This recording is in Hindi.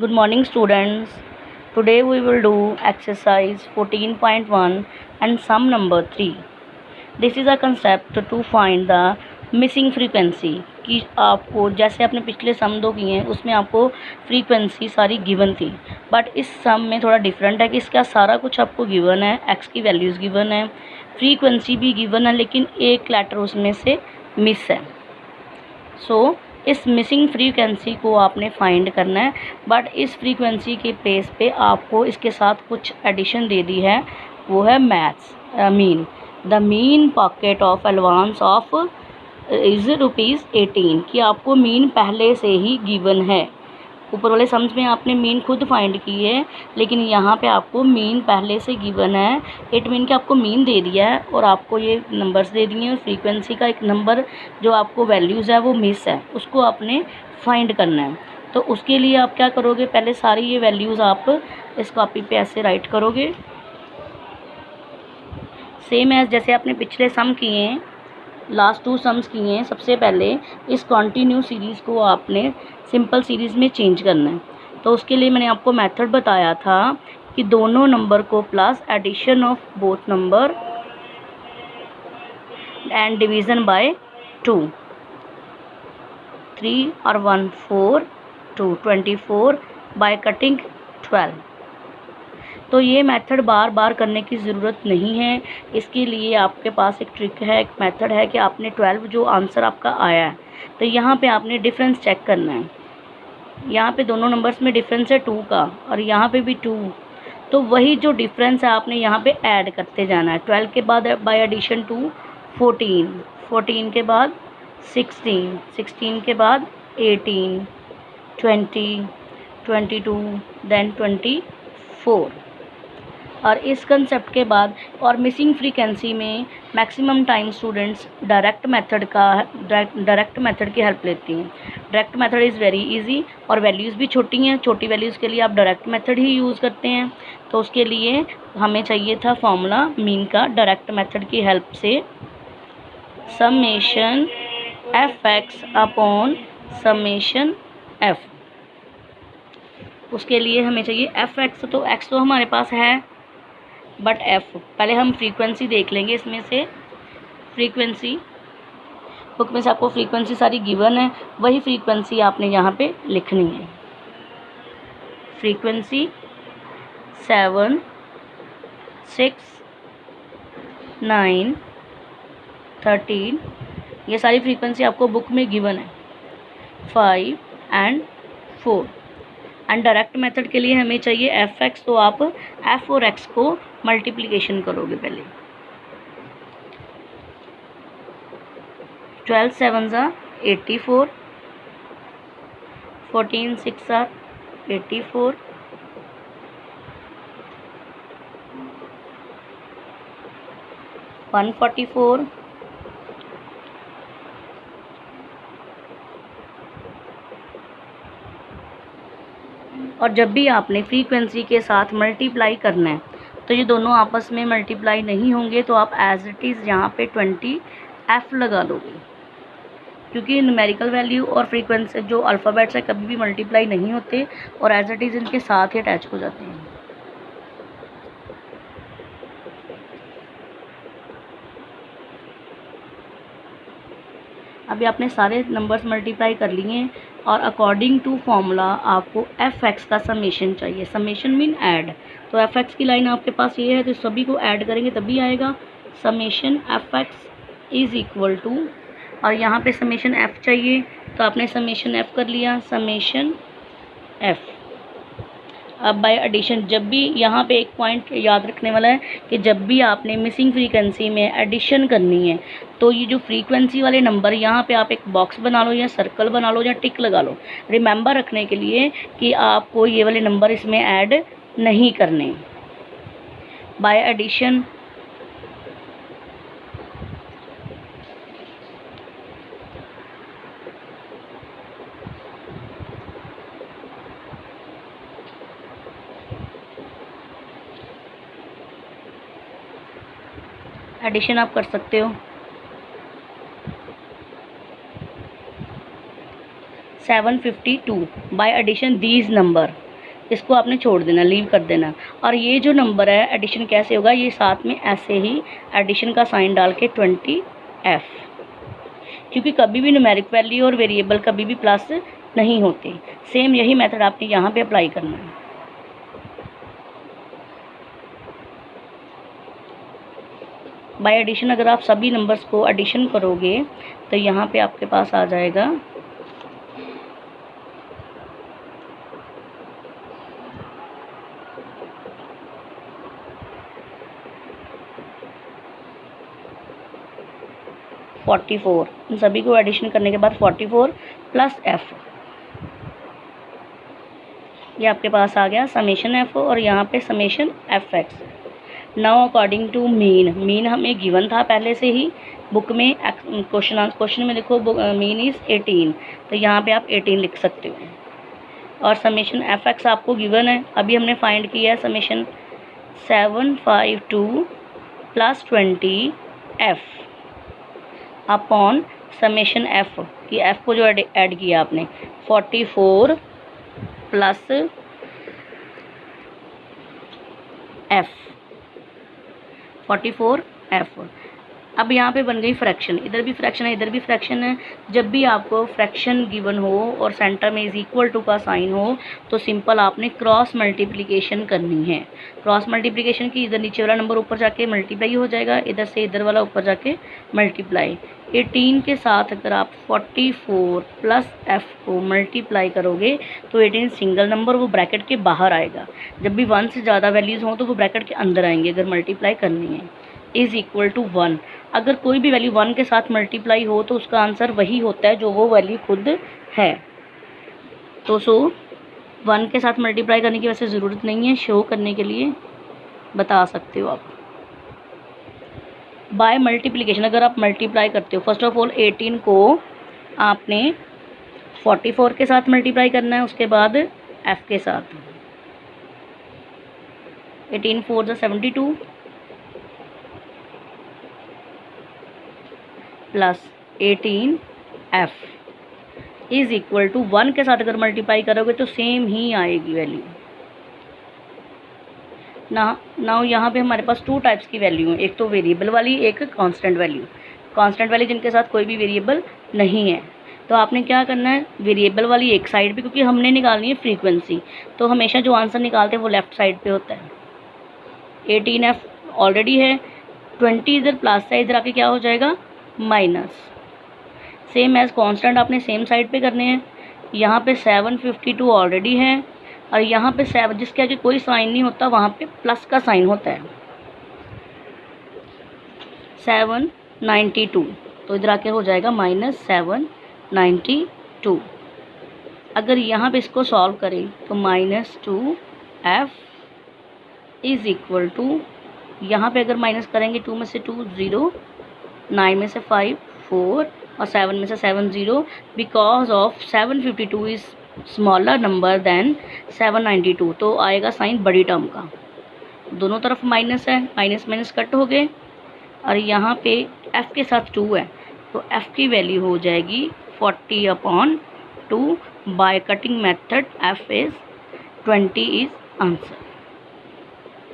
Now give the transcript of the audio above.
Good morning, students. Today we will do exercise 14.1 and sum number 3. This is a concept to find the missing frequency. कि आपको जैसे आपने पिछले सम दो किए हैं उसमें आपको फ्रीक्वेंसी सारी गिवन थी, बट इस सम में थोड़ा डिफरेंट है कि इसका सारा कुछ आपको गिवन है, एक्स की वैल्यूज़ गिवन है, फ्रीक्वेंसी भी गिवन है, लेकिन एक लेटर उसमें से मिस है. सो इस मिसिंग फ्रीक्वेंसी को आपने फाइंड करना है, बट इस फ्रीक्वेंसी के प्लेस पे आपको इसके साथ कुछ एडिशन दे दी है, वो है maths mean. The mean pocket of advance of is ₹18 कि आपको मीन पहले से ही गिवन है. ऊपर वाले सम्स में आपने मीन खुद फाइंड की है, लेकिन यहाँ पे आपको मीन पहले से गिवन है. इट मीन कि आपको मीन दे दिया है और आपको ये नंबर्स दे दिए हैं, और फ्रीक्वेंसी का एक नंबर जो आपको वैल्यूज़ है वो मिस है, उसको आपने फाइंड करना है. तो उसके लिए आप क्या करोगे, पहले सारी ये वैल्यूज़ आप इस कॉपी पे ऐसे राइट करोगे, सेम एज जैसे आपने पिछले सम किए हैं, लास्ट 2 सम्स किए हैं. सबसे पहले इस कॉन्टीन्यू सीरीज़ को आपने सिंपल सीरीज़ में चेंज करना है. तो उसके लिए मैंने आपको मेथड बताया था कि दोनों नंबर को plus addition of both number and division by 2. 3 और 1 4 2 24 बाय कटिंग 12. तो ये मेथड बार बार करने की ज़रूरत नहीं है. इसके लिए आपके पास एक ट्रिक है, एक मेथड है कि आपने 12 जो आंसर आपका आया है, तो यहाँ पे आपने डिफरेंस चेक करना है. यहाँ पे दोनों नंबर्स में डिफरेंस है 2 का, और यहाँ पे भी 2. तो वही जो डिफरेंस है आपने यहाँ पे ऐड करते जाना है. 12 के बाद बाय एडिशन 2 14, 14 के बाद 16, 16 के बाद 18, 20, 22 देन 24. और इस कंसेप्ट के बाद और मिसिंग फ्रीक्वेंसी में maximum time students direct method की हेल्प लेती हैं. Direct method is very easy और वैल्यूज़ भी छोटी हैं. छोटी वैल्यूज़ के लिए आप डायरेक्ट मेथड ही यूज़ करते हैं. तो उसके लिए हमें चाहिए था फॉर्मूला मीन का. डायरेक्ट मेथड की हेल्प से summation f x upon summation F. उसके लिए हमें चाहिए एफ एक्स. तो एक्स तो हमारे पास है, बट एफ पहले हम फ्रीक्वेंसी देख लेंगे. इसमें से फ्रीक्वेंसी बुक में से आपको फ्रीक्वेंसी सारी गिवन है, वही फ्रीक्वेंसी आपने यहाँ पे लिखनी है. फ्रीक्वेंसी 7 6 9 13, ये सारी फ्रीक्वेंसी आपको बुक में गिवन है. 5 एंड 4. एंड डायरेक्ट मेथड के लिए हमें चाहिए एफ एक्स. तो आप एफ और एक्स को मल्टीप्लिकेशन करोगे पहले. 12 7 84, 14 6 84, 144, और जब भी आपने फ्रीक्वेंसी के साथ मल्टीप्लाई करना है तो ये दोनों आपस में मल्टीप्लाई नहीं होंगे, तो आप एज इट इज़ यहाँ पे 20 एफ लगा लोगे, क्योंकि न्यूमेरिकल वैल्यू और फ्रीक्वेंसी जो अल्फ़ाबेट्स है कभी भी मल्टीप्लाई नहीं होते और एज इट इज़ इनके साथ ही अटैच हो जाते हैं. अभी आपने सारे नंबर्स मल्टीप्लाई कर लिए हैं और अकॉर्डिंग टू फॉर्मूला आपको एफ एक्स का समेशन चाहिए. Summation mean add. तो एफ एक्स की लाइन आपके पास ये है, तो सभी को ऐड करेंगे तभी आएगा. Summation f x is equal to, और यहाँ पे समेशन एफ चाहिए तो आपने समेशन एफ कर लिया. Summation F. अब बाय एडिशन, जब भी यहाँ पे एक पॉइंट याद रखने वाला है कि जब भी आपने मिसिंग फ्रीक्वेंसी में एडिशन करनी है तो ये जो फ्रीक्वेंसी वाले नंबर यहाँ पे आप एक बॉक्स बना लो या सर्कल बना लो या टिक लगा लो, रिमेंबर रखने के लिए कि आपको ये वाले नंबर इसमें ऐड नहीं करने. बाय एडिशन एडिशन आप कर सकते हो. 752 by addition these number. इसको आपने छोड़ देना, लीव कर देना। और ये जो नंबर है एडिशन कैसे होगा, ये साथ में ऐसे ही एडिशन का साइन डाल के 20f, क्योंकि कभी भी न्यूमेरिक वैल्यू और वेरिएबल कभी भी प्लस नहीं होते। सेम यही मेथड आपने यहाँ पे अप्लाई करना है। बाय एडिशन अगर आप सभी नंबर्स को एडिशन करोगे तो यहाँ पे आपके पास आ जाएगा 44। इन सभी को एडिशन करने के बाद 44 प्लस f, ये आपके पास आ गया समेशन f और यहाँ पे summation fx। Now according to mean हमें गिवन था पहले से ही बुक में, क्वेश्चन में देखो मीन इज़ 18, तो यहाँ पे आप 18 लिख सकते हो। और समेशन fx आपको गिवन है, अभी हमने फाइंड किया है summation 752 plus 20f upon summation f की f को जो ऐड किया आपने 44 प्लस f 44f। अब यहाँ पे बन गई फ्रैक्शन, इधर भी फ्रैक्शन है इधर भी फ्रैक्शन है। जब भी आपको फ्रैक्शन गिवन हो और सेंटर में इज इक्वल टू का साइन हो तो सिंपल आपने क्रॉस मल्टीप्लिकेशन करनी है। क्रॉस मल्टीप्लिकेशन की इधर नीचे वाला नंबर ऊपर जाके मल्टीप्लाई हो जाएगा, इधर से इधर वाला ऊपर जाके मल्टीप्लाई। 18 के साथ अगर आप 44 प्लस f को मल्टीप्लाई करोगे तो 18 सिंगल नंबर वो ब्रैकेट के बाहर आएगा। जब भी 1 से ज़्यादा वैल्यूज़ हों तो वो ब्रैकेट के अंदर आएंगे अगर मल्टीप्लाई करनी है। इज़ इक्वल टू 1, अगर कोई भी वैल्यू 1 के साथ मल्टीप्लाई हो तो उसका आंसर वही होता है जो वो वैल्यू खुद है। तो 1 के साथ मल्टीप्लाई करने की वैसे ज़रूरत नहीं है, शो करने के लिए बता सकते हो आप। बाय मल्टीप्लिकेशन अगर आप मल्टीप्लाई करते हो, फर्स्ट ऑफ ऑल 18 को आपने 44 के साथ मल्टीप्लाई करना है, उसके बाद f के साथ। 18 4 × 72 plus 18f is equal to 1 के साथ अगर मल्टीप्लाई करोगे तो सेम ही आएगी वैल्यू। नाउ यहाँ पे हमारे पास 2 टाइप्स की वैल्यू है, एक तो वेरिएबल वाली, एक कांस्टेंट वैल्यू। कांस्टेंट वाली जिनके साथ कोई भी वेरिएबल नहीं है, तो आपने क्या करना है, वेरिएबल वाली एक साइड पे, क्योंकि हमने निकालनी है फ्रीक्वेंसी, तो हमेशा जो आंसर निकालते हैं वो लेफ़्ट साइड पे होता है। 18f ऑलरेडी है, 20 इधर प्लस है, इधर आके क्या हो जाएगा माइनस। सेम एज कांस्टेंट आपने सेम साइड पे करने हैं। यहाँ पे 752 ऑलरेडी है और यहाँ पे 7 जिसके आगे कोई साइन नहीं होता वहाँ पे प्लस का साइन होता है 792, तो इधर आके हो जाएगा -792। अगर यहाँ पे इसको सॉल्व करें तो -2f इज़ इक्वल टू, यहाँ पे अगर माइनस करेंगे 2 में से 2 0, 9 में से 5 4 और 7 में से 7 0, because of 752 is smaller number than 792, तो आएगा साइन बड़ी टर्म का। दोनों तरफ माइनस है, माइनस माइनस कट हो गए और यहाँ पे f के साथ 2 है, तो f की वैल्यू हो जाएगी 40/2। By cutting method f is 20 is answer.